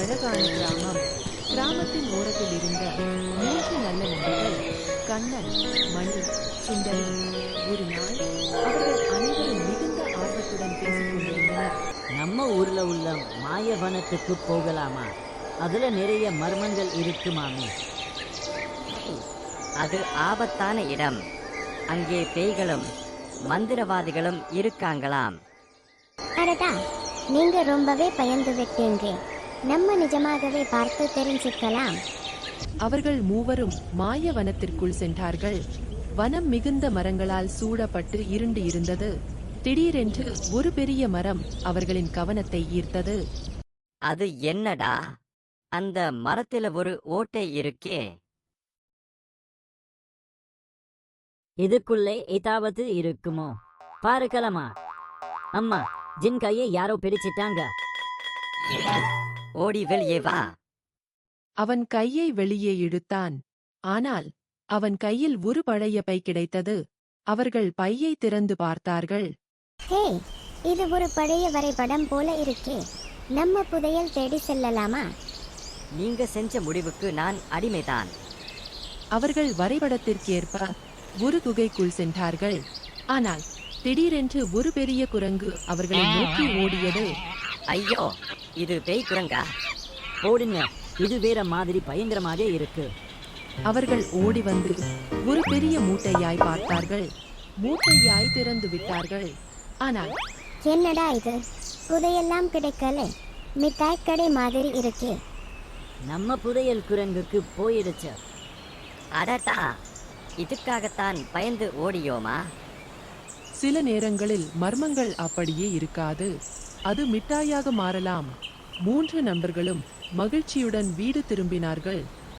அழகான கிராமம். கிராமத்தின் ஓரத்தில் இருந்த 3 நல்ல நண்பர்கள் கண்ணன், மணி, சுந்தரி. ஒரு நாள் அவர்கள் அனைவரும் மிகுந்த ஆர்வத்துடன் பேசிக் கொண்டிருந்தனர். நம்ம ஊர்ல உள்ள மாயவனத்துக்கு போகலாமா? அதுல நிறைய மர்மங்கள் இருக்குமாமே. அது ஆபத்தான இடம். அங்கே பேய்களும் மந்திரவாதிகளும் இருக்காங்களாம். அடடா, நீங்க ரொம்பவே பயந்து விட்டீங்க. நம்ம நிஜமாகவே பார்த்து தெரிஞ்சுக்கலாம். அவர்கள் மூவரும் மாய வனத்திற்குள் சென்றார்கள். வனம் மிகுந்த மரங்களால் சூழப்பட்டு இருண்டு இருந்தது. திடீரென்று ஒரு பெரிய மரம் அவர்களின் கவனத்தை ஈர்த்தது. அது என்னடா? அந்த மரத்துல ஒரு ஓட்டை இருக்கே. இதுக்குள்ளே ஏதாவது இருக்குமோ? பார்க்கலாமா? அம்மா, ஜின் கையை யாரோ பிடிச்சிட்டாங்க. ஓடி வெளியே வா. அவன் கையை வெளியே இழுத்தான். ஆனால் அவன் கையில் ஒரு பழைய பை கிடைத்தது. அவர்கள் பையை திறந்து பார்த்தார்கள். ஹே, இது ஒரு பழைய வரைபடம் போல இருக்கே. நம்ம புதையல் தேடி செல்லலாமா? நீங்க செஞ்ச முடிவுக்கு நான் அடிமைதான். அவர்கள் வரைபடத்திற்கேற்ப ஒரு குகைக்குள் சென்றார்கள். ஆனால் திடீரென்று ஒரு பெரிய குரங்கு அவர்களை நோக்கி ஓடியது. ஐயோ, இது பேய் குரங்கா? போடுங்க, இது வேற மாதிரி பயங்கரமாக இருக்கு. அவர்கள் ஓடி வந்து ஒரு பெரிய மூட்டையாய் பார்த்தார்கள். மூட்டையாய் திறந்து விட்டார்கள். ஆனால் என்னடா இது? புதையெல்லாம் கிடைக்கல. மிட்டாய் கடை மாதிரி இருக்கே. நம்ம புதையல் குரங்குக்கு போயிடுச்சு. அடடா, இதுக்காகத்தான் பயந்து ஓடியோமா? சில நேரங்களில் மர்மங்கள் அப்படியே இருக்காது. அது மிட்டாயாக மாறலாம். 3 நண்பர்களும் மகிழ்ச்சியுடன் வீடு திரும்பினார்கள்.